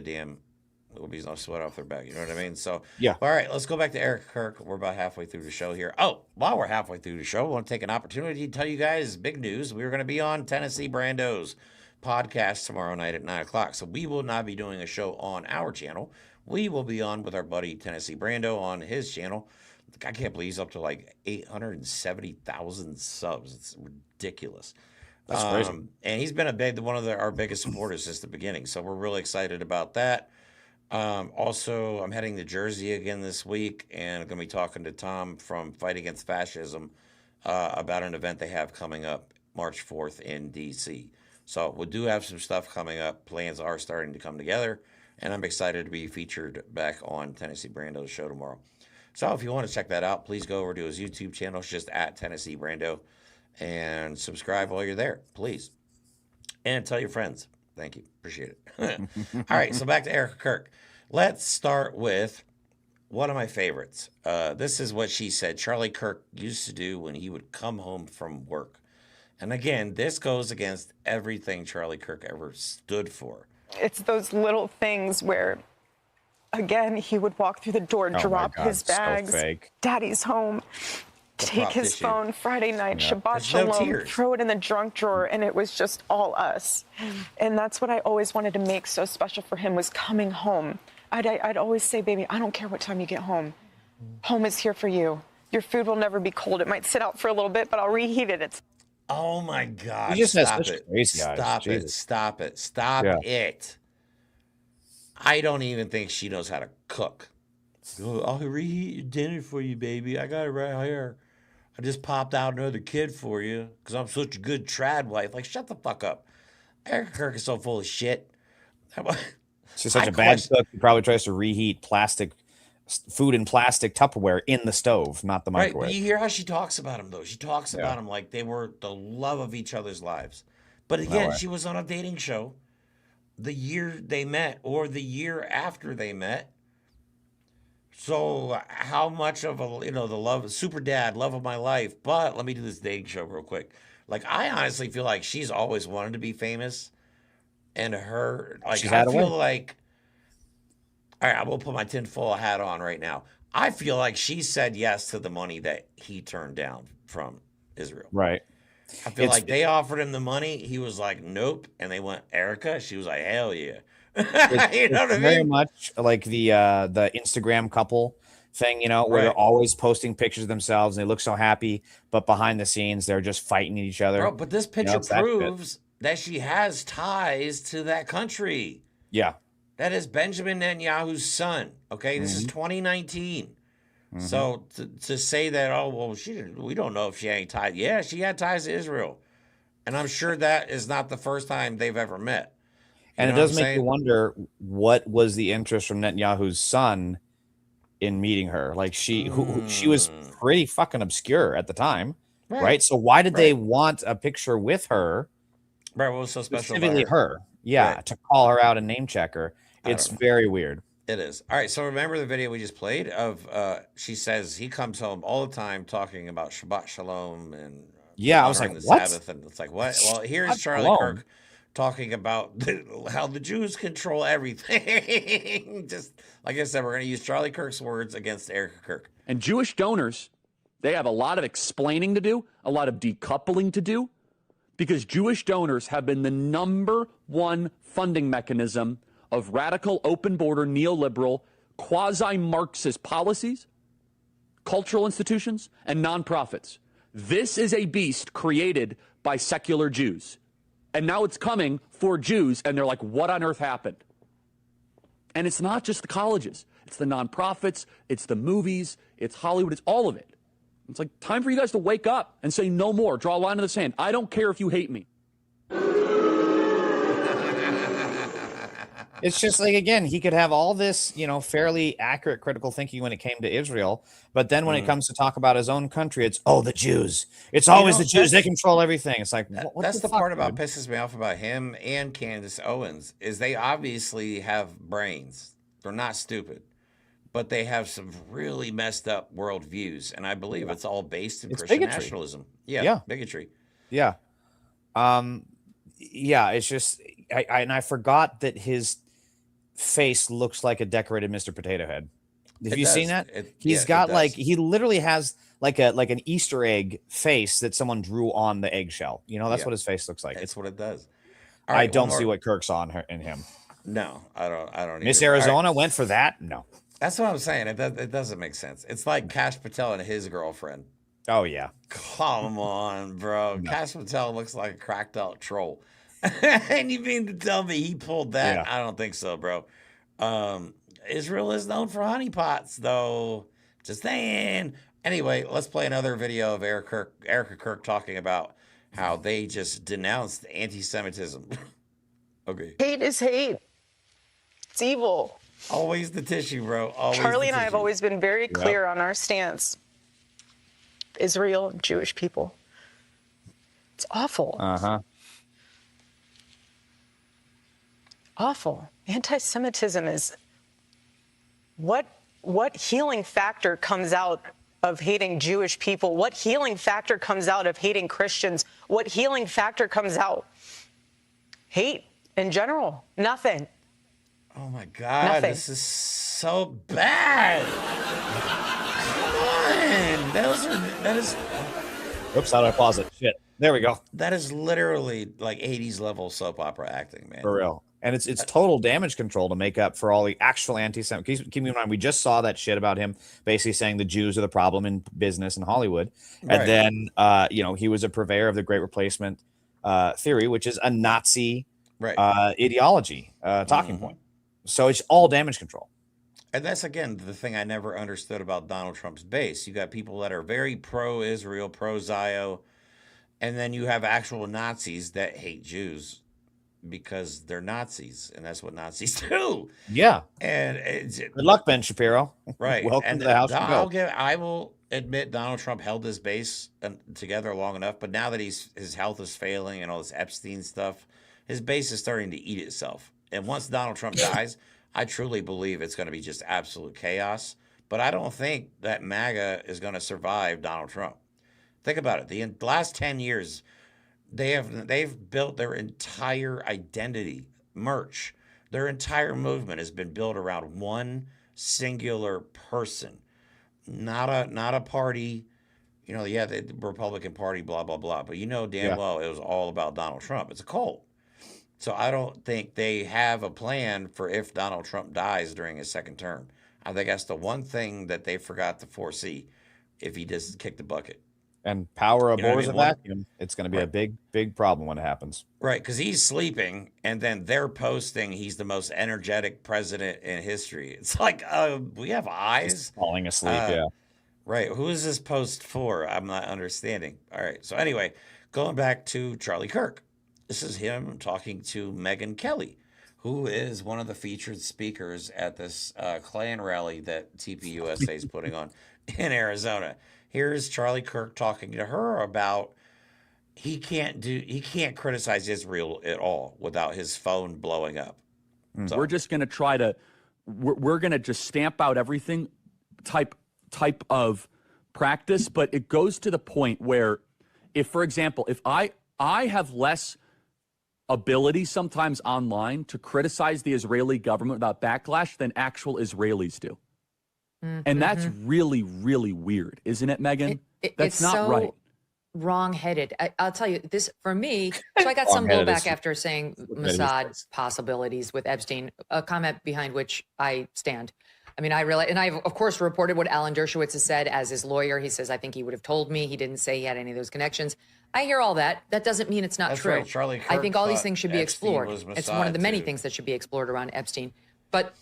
it would be no sweat off their back. You know what I mean? So, yeah. All right, let's go back to Erika Kirk. We're about halfway through the show here. Oh, while we're halfway through the show, I want to take an opportunity to tell you guys big news. We're going to be on Tennessee Brando's podcast tomorrow night at 9 o'clock. So we will not be doing a show on our channel. We will be on with our buddy Tennessee Brando on his channel. I can't believe he's up to like 870,000 subs. It's ridiculous. That's crazy. And he's been one of our biggest supporters since the beginning. So we're really excited about that. Also, I'm heading to Jersey again this week, and I'm going to be talking to Tom from Fight Against Fascism about an event they have coming up March 4th in D.C. So we do have some stuff coming up. Plans are starting to come together, and I'm excited to be featured back on Tennessee Brando's show tomorrow. So if you want to check that out, please go over to his YouTube channel. It's just at Tennessee Brando, and subscribe while you're there, please. And tell your friends. Thank you. Appreciate it. All right, so back to Erika Kirk. Let's start with one of my favorites. This is what she said Charlie Kirk used to do when he would come home from work. And again, this goes against everything Charlie Kirk ever stood for. It's those little things where, again, he would walk through the door, drop his bags, Daddy's home, take his phone, Friday night, Shabbat Shalom, throw it in the junk drawer, and it was just all us. And that's what I always wanted to make so special for him, was coming home. I'd always say, baby, I don't care what time you get home. Home is here for you. Your food will never be cold. It might sit out for a little bit, but I'll reheat it. Oh my God. He just has such crazy eyes. Stop it. I don't even think she knows how to cook. I'll reheat your dinner for you, baby. I got it right here. I just popped out another kid for you because I'm such a good trad wife. Like, shut the fuck up. Erika Kirk is so full of shit. She's such a bad cook. She probably tries to reheat food in plastic Tupperware in the stove, not the microwave. Right, but you hear how she talks about him, though. She talks about him like they were the love of each other's lives. But again, she was on a dating show the year they met or the year after they met. So how much of the love, super dad, love of my life. But let me do this dating show real quick. Like, I honestly feel like she's always wanted to be famous, and her, like, She's I had a feel way. like, all right, I will put my tinfoil hat on right now. I feel like she said yes to the money that he turned down from Israel. Right. I feel like they offered him the money. He was like, nope. And they went, Erika. She was like, hell yeah. You know what I very mean? much like the Instagram couple thing, you know, where Right. they're always posting pictures of themselves and they look so happy, but behind the scenes they're just fighting each other. Bro, but this picture it's that shit. proves that she has ties to that country. Yeah. That is Benjamin Netanyahu's son. Okay, this is 2019. So to say that, oh well, we don't know if she had any ties. Yeah, she had ties to Israel, and I'm sure that is not the first time they've ever met. And it does make you wonder what was the interest from Netanyahu's son in meeting her. Like she was pretty fucking obscure at the time, right? So why did they want a picture with her? Right, what was so special about Specifically her? Yeah, to call her out and name check her. It's very weird. It is. All right, so remember the video we just played of she says he comes home all the time talking about Shabbat Shalom and I was like, the what? Sabbath, and it's like, what? Well, here's Charlie Kirk talking about how the Jews control everything. Just like I said, we're going to use Charlie Kirk's words against Erika Kirk. And Jewish donors, they have a lot of explaining to do, a lot of decoupling to do, because Jewish donors have been the #1 funding mechanism of radical, open border, neoliberal, quasi-Marxist policies, cultural institutions, and nonprofits. This is a beast created by secular Jews. And now it's coming for Jews, and they're like, what on earth happened? And it's not just the colleges. It's the nonprofits, it's the movies, it's Hollywood, it's all of it. It's like, time for you guys to wake up and say no more. Draw a line in the sand. I don't care if you hate me. It's just like, again, he could have all this, you know, fairly accurate critical thinking when it came to Israel. But then when it comes to talk about his own country, it's, oh, the Jews. It's always the Jews. They control everything. It's like, that's the part about pisses me off about him and Candace Owens is they obviously have brains. They're not stupid, but they have some really messed up worldviews. And I believe it's all based in Christian nationalism. Yeah, bigotry. Yeah. Yeah, it's just, I forgot that his face looks like a decorated Mr. Potato Head. Have you seen that? He's got like, he literally has like an Easter egg face that someone drew on the eggshell. You know, that's what his face looks like. That's what it does. All right, I don't see what Kirk's on her in him. No, I don't. Miss Arizona went for that? No. That's what I'm saying. It doesn't make sense. It's like Kash Patel and his girlfriend. Oh, yeah. Come on, bro. No. Kash Patel looks like a cracked out troll. And you mean to tell me he pulled that? Yeah. I don't think so, bro. Israel is known for honeypots, though. Just saying. Anyway, let's play another video of Erika Kirk talking about how they just denounced anti-Semitism. Okay. Hate is hate. It's evil. Always the tissue, bro. Always Charlie and I have always been very clear on our stance. Israel and Jewish people. It's awful. Uh-huh. Awful. Anti-Semitism is what healing factor comes out of hating Jewish people? What healing factor comes out of hating Christians? What healing factor comes out? Hate in general. Nothing. Oh my God. Nothing. This is so bad. Come on. That is. Oops, out of my closet. Shit. There we go. That is literally like 80s level soap opera acting, man. For real. And it's total damage control to make up for all the actual anti-Semitic. Keep in mind, we just saw that shit about him basically saying the Jews are the problem in business in Hollywood. Right. And then, you know, he was a purveyor of the Great Replacement theory, which is a Nazi ideology talking point. So it's all damage control. And that's, again, the thing I never understood about Donald Trump's base. You got people that are very pro-Israel, pro-Zio, and then you have actual Nazis that hate Jews because they're Nazis, and that's what Nazis do. Yeah. And good luck, Ben Shapiro. Right. Welcome to the House. I will admit Donald Trump held his base together long enough, but now that his health is failing and all this Epstein stuff, his base is starting to eat itself. And once Donald Trump dies, I truly believe it's going to be just absolute chaos. But I don't think that MAGA is going to survive Donald Trump. Think about it. The last 10 years, they've built their entire identity, merch. Their entire movement has been built around one singular person, not a party. You know, yeah, the Republican Party, blah blah blah. But you know damn well it was all about Donald Trump. It's a cult. So I don't think they have a plan for if Donald Trump dies during his second term. I think that's the one thing that they forgot to foresee if he doesn't kick the bucket. And power You know what I abhors a mean? vacuum. It's going to be a big problem when it happens. Right, because he's sleeping, and then they're posting he's the most energetic president in history. It's like, we have eyes. He's falling asleep, yeah. Right, who is this post for? I'm not understanding. All right, so anyway, going back to Charlie Kirk. This is him talking to Megyn Kelly, who is one of the featured speakers at this Klan rally that TPUSA is putting on in Arizona. Here's Charlie Kirk talking to her about he can't criticize Israel at all without his phone blowing up. So, we're just going to try to we're going to just stamp out everything type of practice, but it goes to the point where if, for example, if I have less ability sometimes online to criticize the Israeli government without backlash than actual Israelis do. And that's really, really weird, isn't it, Megyn? That's not so right. Wrong-headed. I'll tell you this for me. So I got some blowback after saying Mossad possibilities with Epstein, a comment behind which I stand. I mean, I realize, and I've of course reported what Alan Dershowitz has said as his lawyer. He says, I think he would have told me. He didn't say he had any of those connections. I hear all that. That doesn't mean it's not That's true. right. Charlie Kirk I think all these things should be Epstein explored. was It's one of the Mossad, many too. things that should be explored around Epstein. But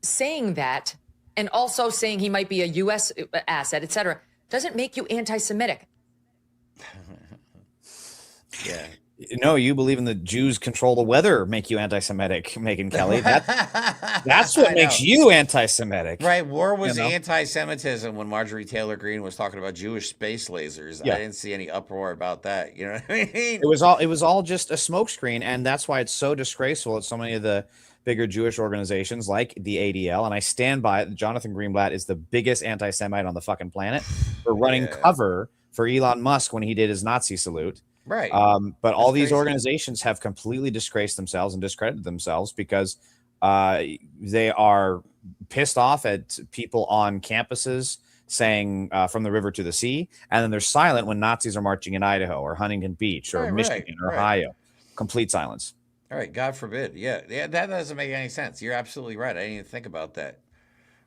saying that, and also saying he might be a U.S. asset, et cetera, doesn't make you anti-Semitic. Yeah. No, you believe in the Jews control the weather make you anti-Semitic, Megyn Kelly. That's what makes you anti-Semitic. Right. War was You know? anti-Semitism when Marjorie Taylor Greene was talking about Jewish space lasers. Yeah. I didn't see any uproar about that. You know what I mean? It was all just a smokescreen, and that's why it's so disgraceful at so many of the bigger Jewish organizations like the ADL. And I stand by it. Jonathan Greenblatt is the biggest anti-Semite on the fucking planet for running cover for Elon Musk when he did his Nazi salute. Right. But all these organizations have completely disgraced themselves and discredited themselves because they are pissed off at people on campuses saying from the river to the sea, and then they're silent when Nazis are marching in Idaho or Huntington Beach or Michigan or Ohio. Complete silence. All right. God forbid. Yeah. That doesn't make any sense. You're absolutely right. I didn't even think about that.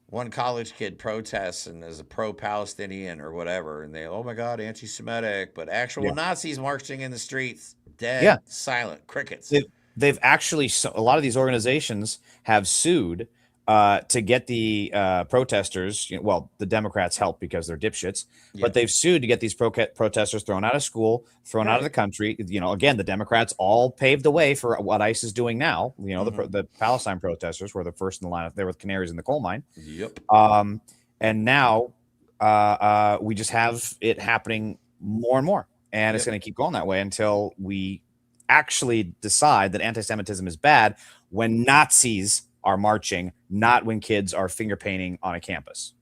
One college kid protests and is a pro-Palestinian or whatever, and they, oh my God, anti-Semitic, but actual Nazis marching in the streets, dead, silent, crickets. They've actually, a lot of these organizations have sued to get the protesters, well, the Democrats help because they're dipshits, but they've sued to get these protesters thrown out of school, thrown out of the country. You know, again, the Democrats all paved the way for what ICE is doing now. You know, the Palestine protesters were the first in the line. They were canaries in the coal mine. Yep. And now we just have it happening more and more. And it's going to keep going that way until we actually decide that anti-Semitism is bad when Nazis are marching, not when kids are finger painting on a campus.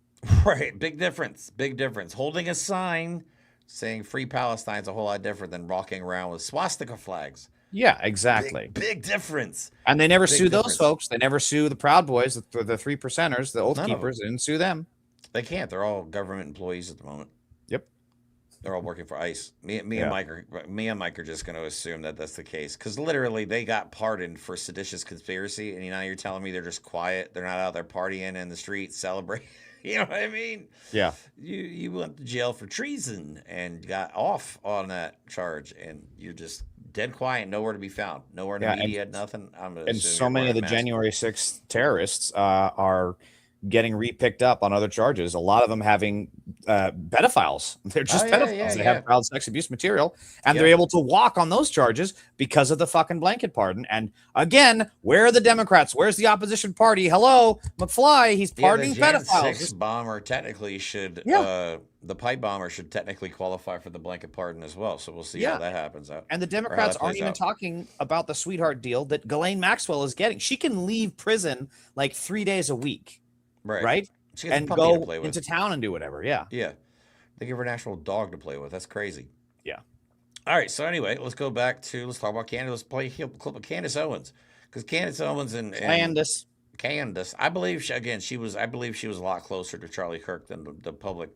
Right. Big difference. Big difference. Holding a sign saying free Palestine is a whole lot different than walking around with swastika flags. Yeah, exactly. Big difference. And they never sue those folks. They never sue the Proud Boys, the 3%ers, the Oath Keepers. They didn't sue them. They can't. They're all government employees at the moment. Yep. They're all working for ICE. Me and Mike are just going to assume that that's the case because literally they got pardoned for seditious conspiracy, and now you're telling me they're just quiet. They're not out there partying in the streets, celebrating. You know what I mean? Yeah. You went to jail for treason and got off on that charge, and you're just dead quiet, nowhere to be found, nowhere in the media, nothing. And so many of the January 6th terrorists are getting repicked up on other charges. A lot of them having pedophiles. They're just pedophiles. They have child sex abuse material, and they're able to walk on those charges because of the fucking blanket pardon. And again, where are the Democrats? Where's the opposition party? Hello, McFly. He's pardoning pedophiles. The bomber technically should. The pipe bomber should technically qualify for the blanket pardon as well. So we'll see how that happens out. And the Democrats aren't even talking about the sweetheart deal that Ghislaine Maxwell is getting. She can leave prison like 3 days a week. Right? And go into town and do whatever. Yeah. Yeah. They give her an actual dog to play with. That's crazy. Yeah. All right. So anyway, let's talk about Candace. Let's play a clip of Candace Owens, because Candace Owens and Candace, I believe she was a lot closer to Charlie Kirk than the public,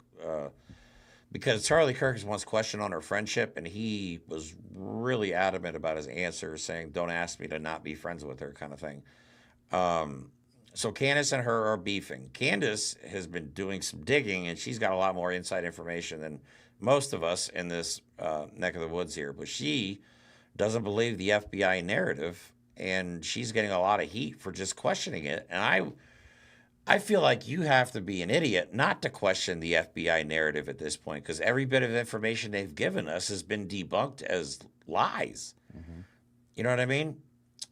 because Charlie Kirk has once questioned on her friendship, and he was really adamant about his answer, saying, "Don't ask me to not be friends with her," kind of thing. So Candace and her are beefing. Candace has been doing some digging, and she's got a lot more inside information than most of us in this neck of the woods here. But she doesn't believe the FBI narrative, and she's getting a lot of heat for just questioning it. And I feel like you have to be an idiot not to question the FBI narrative at this point, because every bit of information they've given us has been debunked as lies. Mm-hmm. You know what I mean?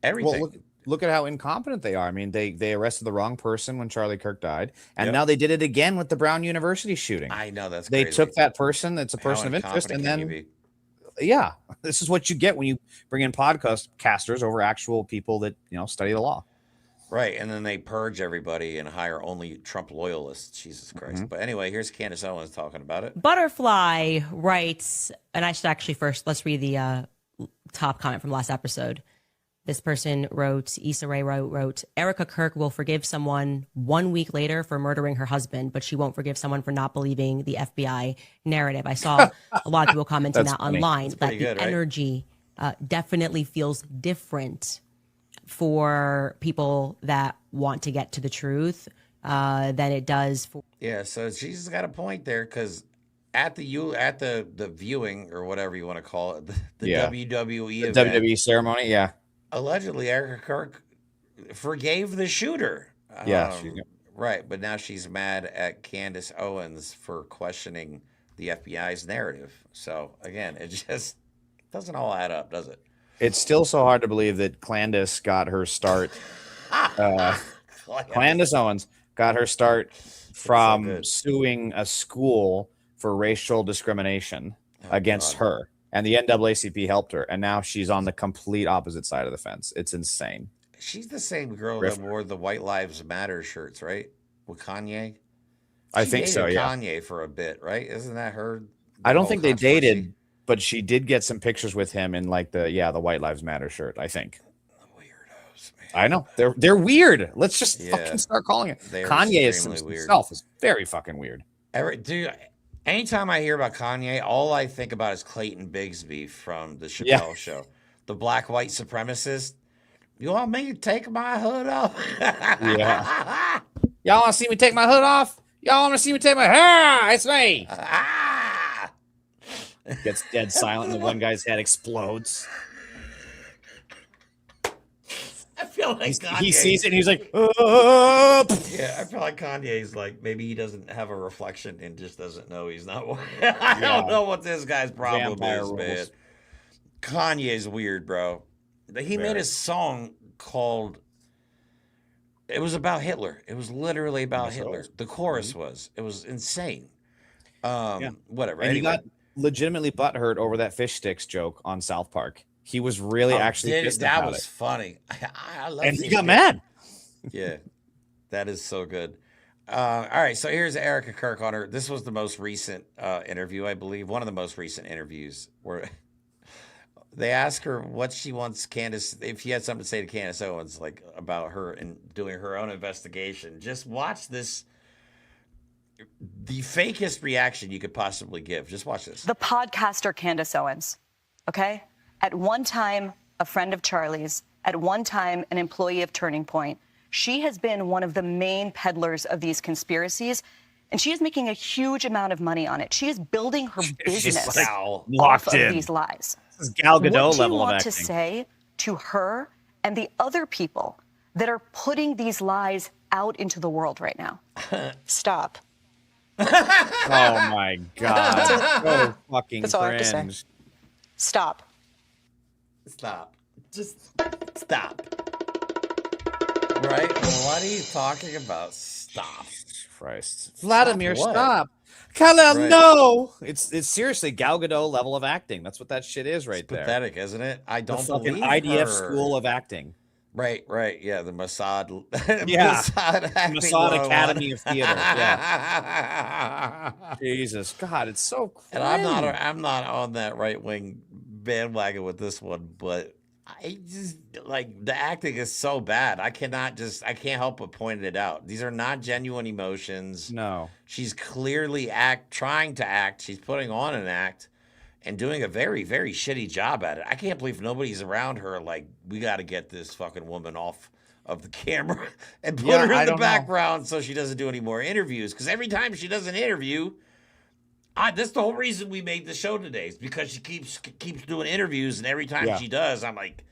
Everything. Well, look at how incompetent they are. I mean, they arrested the wrong person when Charlie Kirk died, and now they did it again with the Brown University shooting. I know, that's they crazy. took that person that's a person of interest, and then this is what you get when you bring in podcasters over actual people that study the law. Right, and then they purge everybody and hire only Trump loyalists. Jesus Christ. Mm-hmm. But anyway, here's Candace Owens talking about it. Butterfly writes, and I should actually first, let's read the top comment from last episode. This person wrote, Issa Rae wrote, Erika Kirk will forgive someone 1 week later for murdering her husband, but she won't forgive someone for not believing the FBI narrative. I saw a lot of people commenting that online, that the energy definitely feels different for people that want to get to the truth than it does for. Yeah, so she's got a point there, because at the viewing, or whatever you want to call it, the WWE event, WWE ceremony, allegedly Erika Kirk forgave the shooter. Right, but now she's mad at Candace Owens for questioning the FBI's narrative. So again, it just doesn't all add up, does it? It's still so hard to believe that Candace got her start. Candace Owens got her start from suing a school for racial discrimination against her. And the NAACP helped her, and now she's on the complete opposite side of the fence. It's insane. She's the same girl that wore the White Lives Matter shirts, right? With Kanye? I think so, yeah. Kanye for a bit, right? Isn't that her? I don't think they dated, but she did get some pictures with him in like the White Lives Matter shirt, I think. Weirdos, man. I know. They're weird. Let's just fucking start calling it. Kanye himself is very fucking weird. Anytime I hear about Kanye, all I think about is Clayton Bigsby from the Chappelle Show. The black white supremacist. You want me to take my hood off? Y'all want to see me take my hood off? Y'all want to see me take my hair? It's me. Gets dead silent and the one guy's head explodes. I feel like he sees it and he's like, yeah, I feel like Kanye's like, maybe he doesn't have a reflection and just doesn't know he's not. I don't know what this guy's problem is, man. Kanye's weird, bro. He made a song called, it was about Hitler. It was literally about Hitler. The chorus was. It was insane. Whatever. And he got legitimately butthurt over that fish sticks joke on South Park. He was really actually pissed about it. That was funny. I love it. And he got mad. Yeah, that is so good. All right, so here's Erika Kirk on her. This was the most recent interview, I believe. One of the most recent interviews where they ask her what she wants Candace, if she had something to say to Candace Owens, like about her and doing her own investigation. Just watch this. The fakest reaction you could possibly give. Just watch this. The podcaster Candace Owens, okay? At one time, a friend of Charlie's, at one time, an employee of Turning Point. She has been one of the main peddlers of these conspiracies, and she is making a huge amount of money on it. She is building her business off of these lies. This is Gal Gadot level of acting. What do you want to say to her and the other people that are putting these lies out into the world right now? Stop. Oh, my God. So fucking That's all I have to say. Stop. Stop. Just stop. Right? What are you talking about? Stop. Christ. Vladimir, stop. No. It's seriously Gal Gadot level of acting. That's what that shit is right there. Pathetic, isn't it? I don't believe IDF her. school of acting. Right. Yeah, the Mossad. Mossad Academy of Theater. Yeah. Jesus God, it's so crazy. And I'm not on that right wing bandwagon with this one, but I just like the acting is so bad. I can't help but point it out. These are not genuine emotions. No. She's clearly trying to act. She's putting on an act and doing a very, very shitty job at it. I can't believe nobody's around her. Like, we got to get this fucking woman off of the camera and put her in the background so she doesn't do any more interviews. Because every time she does an interview, that's the whole reason we made the show today, is because she keeps doing interviews, and every time she does, I'm like,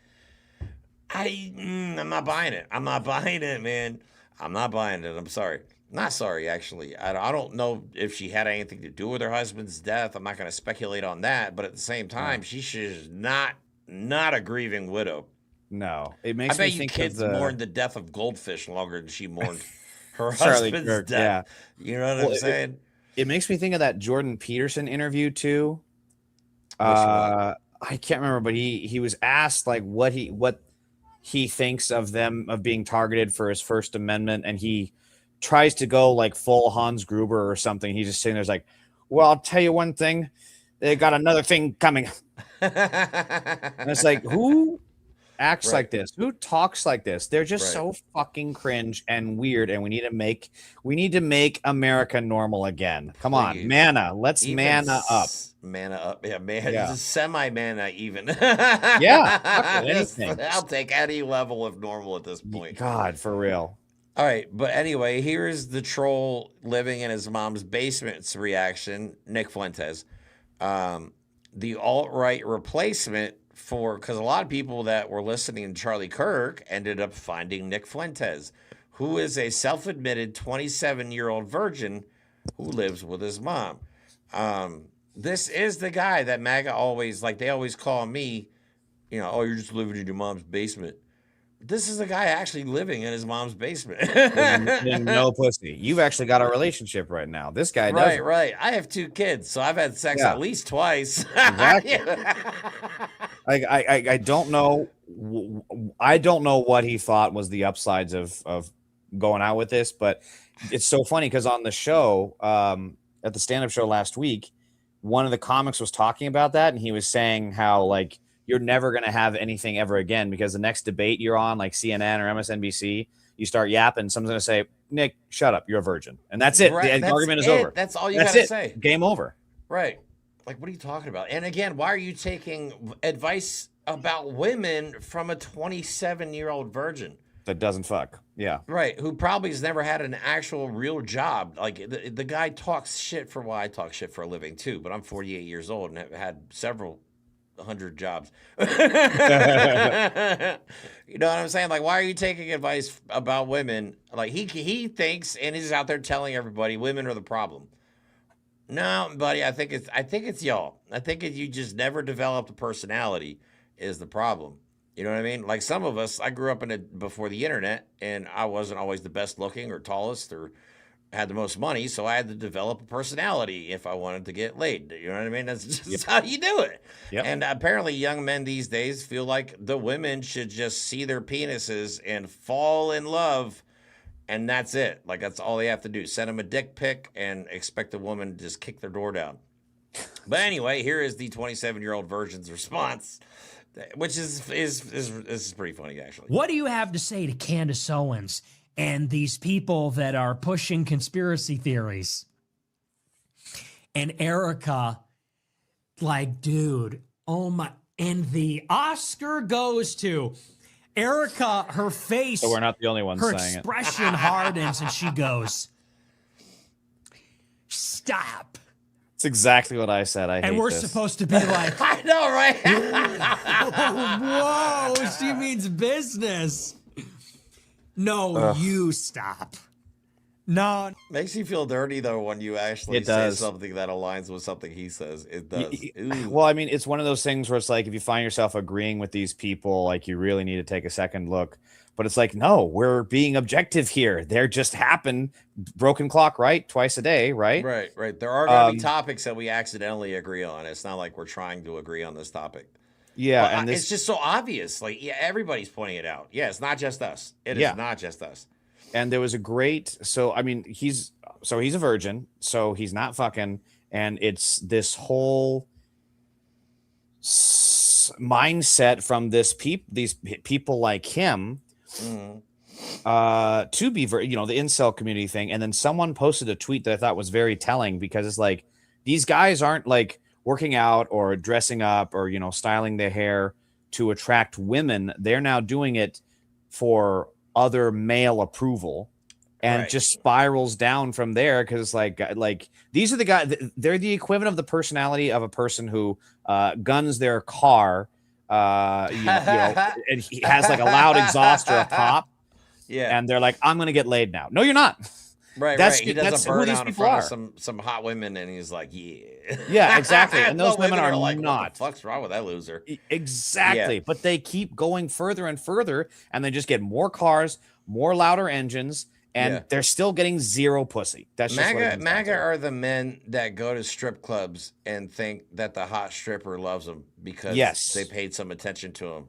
I'm not buying it. I'm not buying it, man. I'm not buying it. I'm sorry. Not sorry, actually. I don't know if she had anything to do with her husband's death. I'm not going to speculate on that. But at the same time, she should not a grieving widow. No, it makes me me think think kids of mourned the death of goldfish longer than she mourned her Charlie husband's Kirk, death. You know what I'm saying? It makes me think of that Jordan Peterson interview too. I can't remember, but he was asked like what he thinks of them of being targeted for his First Amendment, and he tries to go like full Hans Gruber or something. He's just sitting there's like, well, I'll tell you one thing, they got another thing coming. And it's like, who acts like this? Who talks like this? They're just so fucking cringe and weird, and we need to make America normal again. Come on, manna. Let's manna up. Manna up. Yeah, man. Yeah. Semi-manna even. Anything. I'll take any level of normal at this point. God, for real. All right, but anyway, here's the troll living in his mom's basement's reaction, Nick Fuentes. The alt-right replacement because a lot of people that were listening to Charlie Kirk ended up finding Nick Fuentes, who is a self-admitted 27-year-old virgin who lives with his mom. This is the guy that MAGA always, like, they always call me, oh, you're just living in your mom's basement. This is the guy actually living in his mom's basement. No pussy. You've actually got a relationship right now. This guy doesn't. Right. I have 2 kids, so I've had sex at least twice. Exactly. I don't know. I don't know what he thought was the upsides of going out with this, but it's so funny because on the show, at the stand-up show last week, one of the comics was talking about that, and he was saying how like you're never going to have anything ever again because the next debate you're on, like CNN or MSNBC, you start yapping, someone's going to say, Nick, shut up, you're a virgin. And that's it. The argument is over. That's all you got to say. Game over. Right. Like, what are you talking about? And again, why are you taking advice about women from a 27-year-old virgin? That doesn't fuck. Yeah. Right. Who probably has never had an actual real job. Like, the guy talks shit for, I talk shit for a living too, but I'm 48 years old and have had several 100 jobs. You know what I'm saying? Like, why are you taking advice about women? Like, he thinks, and he's out there telling everybody women are the problem. No, buddy, I think it's y'all. I think you just never developed a personality is the problem. You know what I mean? Like some of us, I grew up before the internet, and I wasn't always the best looking or tallest or had the most money, so I had to develop a personality if I wanted to get laid. You know what I mean? That's just how you do it. Yep. And apparently young men these days feel like the women should just see their penises and fall in love, and that's it. Like, that's all they have to do. Send them a dick pic and expect a woman to just kick their door down. But anyway, here is the 27-year-old virgin's response, which is pretty funny, actually. What do you have to say to Candace Owens and these people that are pushing conspiracy theories? And Erika, like, dude, oh my, and the Oscar goes to Erika. Her face, so we're not the only ones her saying expression hardens and she goes, stop. It's exactly what I said. And we're supposed to be like, I know, right? Whoa, she means business. No, you stop. No. Makes you feel dirty, though, when you actually say something that aligns with something he says. It does. Well, I mean, it's one of those things where it's like, if you find yourself agreeing with these people, like, you really need to take a second look. But it's like, no, we're being objective here. They're just happen. Broken clock, right? Twice a day, right? Right. There are going to be topics that we accidentally agree on. It's not like we're trying to agree on this topic. Yeah, and it's just so obvious. Like, yeah, everybody's pointing it out. Yeah, it's not just us. It is not just us. And there was a great, so I mean, he's a virgin, so he's not fucking, and it's this whole mindset from these people like him to be the incel community thing. And then someone posted a tweet that I thought was very telling, because it's like, these guys aren't like working out or dressing up or, styling their hair to attract women. They're now doing it for other male approval, and just spirals down from there. Cause like these are the guys, they're the equivalent of the personality of a person who guns their car, and he has like a loud exhaust or a pop. Yeah. And they're like, I'm going to get laid now. No, you're not. Right. He does a burn out in front of some hot women, and he's like, yeah, exactly. And those women are like, not. What the fuck's wrong with that loser? Exactly. Yeah. But they keep going further and further, and they just get more cars, more louder engines, and they're still getting zero pussy. That's just MAGA are the men that go to strip clubs and think that the hot stripper loves them because they paid some attention to them.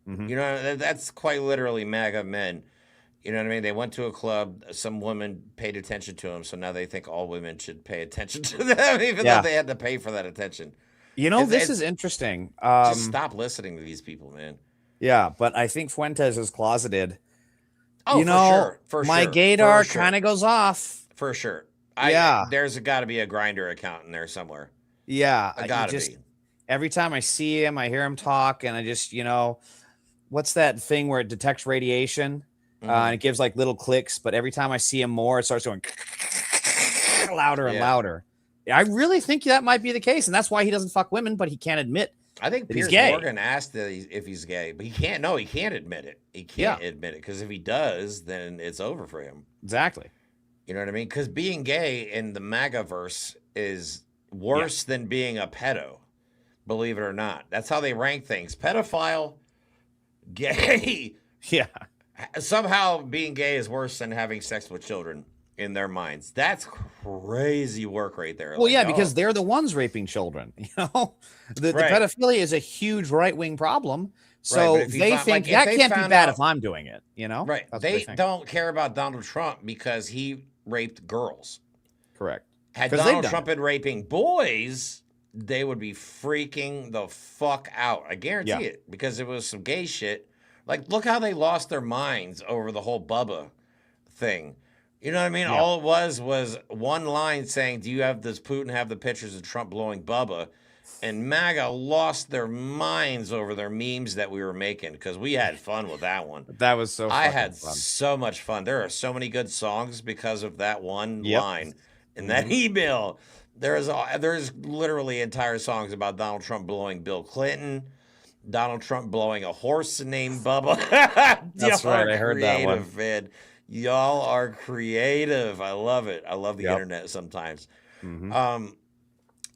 Mm-hmm. That's quite literally MAGA men. You know what I mean? They went to a club, some woman paid attention to them, so now they think all women should pay attention to them, even though they had to pay for that attention. This is interesting. Just stop listening to these people, man. Yeah, but I think Fuentes is closeted. Oh, for sure. My gaydar kind of goes off. For sure. There's got to be a Grindr account in there somewhere. Yeah. Gotta be. Every time I see him, I hear him talk, and I just, what's that thing where it detects radiation? And it gives like little clicks, but every time I see him more, it starts going louder and louder. I really think that might be the case, and that's why he doesn't fuck women, but he can't admit. I think Piers Morgan asked if he's gay, but he can't. No, he can't admit it. He can't admit it, because if he does, then it's over for him. Exactly. You know what I mean? Because being gay in the MAGA-verse is worse than being a pedo, believe it or not. That's how they rank things. Pedophile, gay. Yeah. Somehow being gay is worse than having sex with children in their minds. That's crazy work right there. Well, because they're the ones raping children. The pedophilia is a huge right-wing problem. So they think that can't be bad if I'm doing it. Right. They don't care about Donald Trump because he raped girls. Correct. Had Donald Trump been raping boys, they would be freaking the fuck out. I guarantee it, because it was some gay shit. Like, look how they lost their minds over the whole Bubba thing. You know what I mean? Yeah. All it was one line saying, does Putin have the pictures of Trump blowing Bubba? And MAGA lost their minds over their memes that we were making, because we had fun with that one. That was so fun. I had so much fun. There are so many good songs because of that one line in that email. There's literally entire songs about Donald Trump blowing Bill Clinton, Donald Trump blowing a horse named Bubba. That's right. I heard that one. Man. Y'all are creative. I love it. I love the internet sometimes. Mm-hmm. All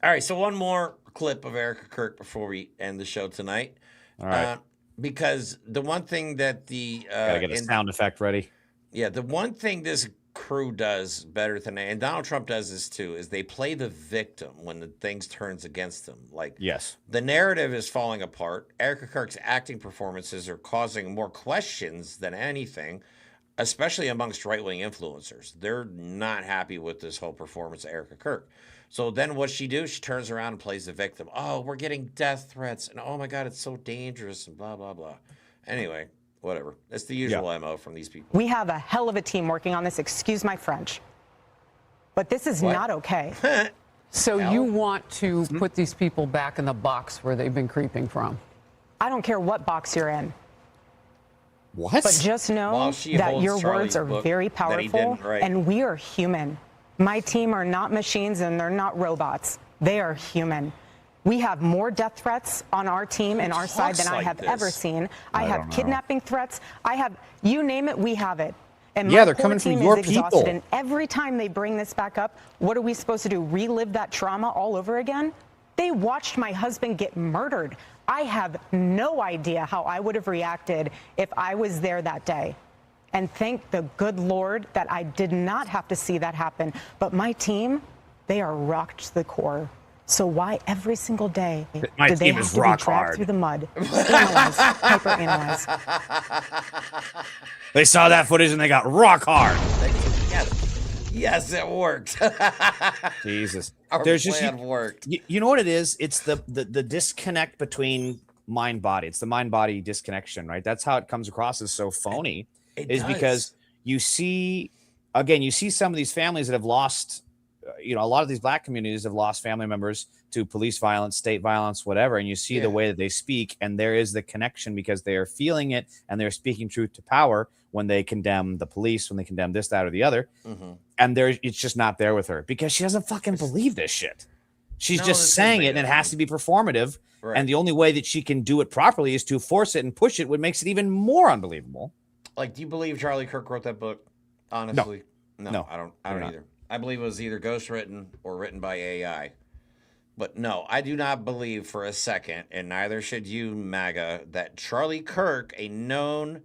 right. So one more clip of Erika Kirk before we end the show tonight. All right. Because the one thing that gotta get a sound effect ready. Yeah. The one thing this crew does better than, and Donald Trump does this too, is they play the victim when the things turns against them. Like, the narrative is falling apart. Erika Kirk's acting performances are causing more questions than anything, especially amongst right-wing influencers. They're not happy with this whole performance of Erika Kirk. So then what she do? She turns around and plays the victim. Oh, we're getting death threats, and oh my God, it's so dangerous, and blah, blah, blah. Anyway, whatever. That's the usual MO from these people. We have a hell of a team working on this, excuse my French. But this is not okay. So you want to put these people back in the box where they've been creeping from? I don't care what box you're in. What? But just know that your words are very powerful, and we are human. My team are not machines, and they're not robots. They are human. We have more death threats on our team and our side than I have ever seen. I have kidnapping threats. I have, you name it, we have it. And my they're coming from your people. And every time they bring this back up, what are we supposed to do? Relive that trauma all over again? They watched my husband get murdered. I have no idea how I would have reacted if I was there that day. And thank the good Lord that I did not have to see that happen. But my team, they are rocked to the core. So why every single day do they have to be dragged through the mud? Analyze, hyper-analyze. They saw that footage and they got rock hard. Yes, it worked. Jesus. Our plan worked. You know what it is? It's the disconnect between mind-body. It's the mind-body disconnection, right? That's how it comes across as so phony. Because you see some of these families that have lost, a lot of these Black communities have lost family members to police violence, state violence, whatever. And you see the way that they speak, and there is the connection because they are feeling it and they're speaking truth to power when they condemn the police, when they condemn this, that, or the other. Mm-hmm. And it's just not there with her because she doesn't fucking believe this shit. She's just saying it, and it has to be performative. Right. And the only way that she can do it properly is to force it and push it, which makes it even more unbelievable. Like, do you believe Charlie Kirk wrote that book? Honestly, no, I don't either. I believe it was either ghostwritten or written by AI. But no, I do not believe for a second, and neither should you, MAGA, that Charlie Kirk, a known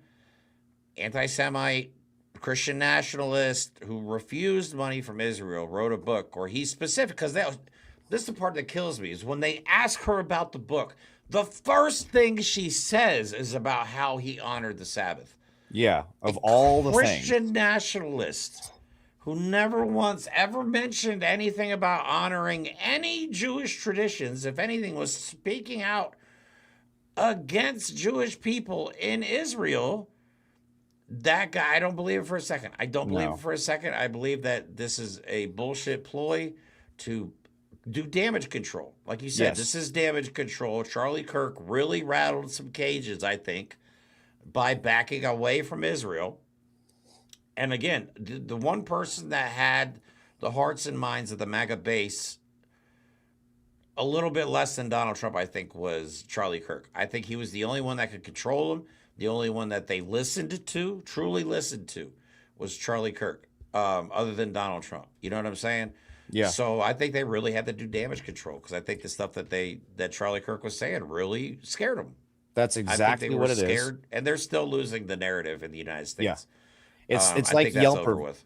anti-Semite Christian nationalist who refused money from Israel, wrote a book, or he's specific, because this is the part that kills me, is when they ask her about the book, the first thing she says is about how he honored the Sabbath. Yeah, of all the Christian nationalist who never once ever mentioned anything about honoring any Jewish traditions, if anything, was speaking out against Jewish people in Israel. That guy, I don't believe it for a second. I don't believe it for a second. I believe that this is a bullshit ploy to do damage control. Like you said, this is damage control. Charlie Kirk really rattled some cages, I think, by backing away from Israel. And again, the one person that had the hearts and minds of the MAGA base a little bit less than Donald Trump, I think, was Charlie Kirk. I think he was the only one that could control him. The only one that they listened to, truly listened to, was Charlie Kirk, other than Donald Trump. You know what I'm saying? Yeah. So I think they really had to do damage control, because I think the stuff that Charlie Kirk was saying really scared them. That's exactly what it is. And they're still losing the narrative in the United States. Yeah. It's like Yelp.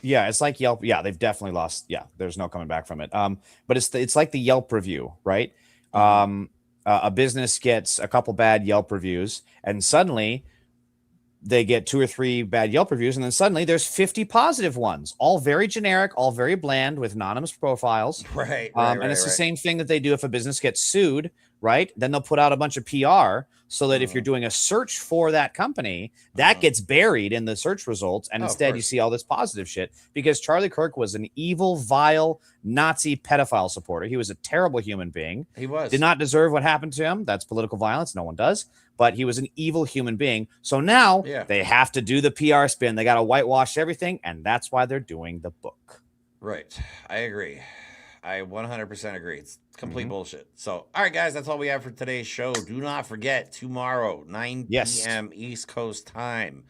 Yeah, it's like Yelp. Yeah, they've definitely lost. Yeah, there's no coming back from it. But it's like the Yelp review, right? A business gets a couple bad Yelp reviews, and suddenly they get 2 or 3 bad Yelp reviews, and then suddenly there's 50 positive ones, all very generic, all very bland, with anonymous profiles. Right. And it's the same thing that they do if a business gets sued, right? Then they'll put out a bunch of PR so that if you're doing a search for that company, that gets buried in the search results, and instead you see all this positive shit, because Charlie Kirk was an evil, vile, Nazi pedophile supporter. He was a terrible human being. He was. Did not deserve what happened to him. That's political violence. No one does. But he was an evil human being. So now they have to do the PR spin. They got to whitewash everything, and that's why they're doing the book. Right. I agree. I 100% agree. It's complete bullshit. So, all right, guys, that's all we have for today's show. Do not forget, tomorrow, 9 p.m. East Coast time,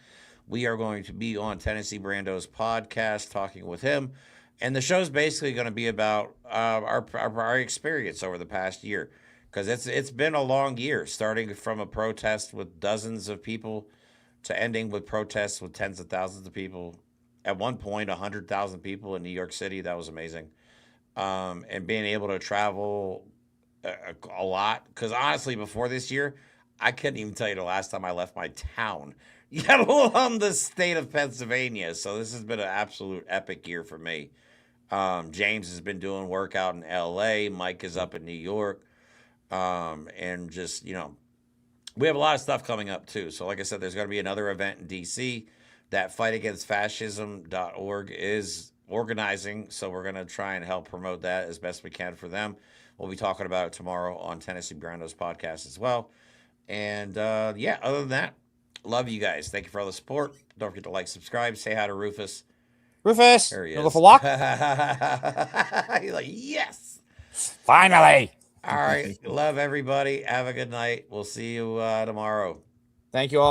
we are going to be on Tennessee Brando's podcast talking with him. And the show's basically going to be about our experience over the past year, because it's been a long year, starting from a protest with dozens of people to ending with protests with tens of thousands of people. At one point, 100,000 people in New York City. That was amazing. And being able to travel a lot, because honestly, before this year, I couldn't even tell you the last time I left my town, let alone the state of Pennsylvania. So this has been an absolute epic year for me. James has been doing work out in LA. Mike is up in New York. And just, we have a lot of stuff coming up too. So like I said, there's going to be another event in DC that fightagainstfascism.org is organizing. So we're going to try and help promote that as best we can for them. We'll be talking about it tomorrow on Tennessee Brando's podcast as well. And other than that, love you guys. Thank you for all the support. Don't forget to like, subscribe, say hi to Rufus. Rufus, there he is. Go for a walk. He's like, yes. Finally. All right. Love everybody. Have a good night. We'll see you tomorrow. Thank you all.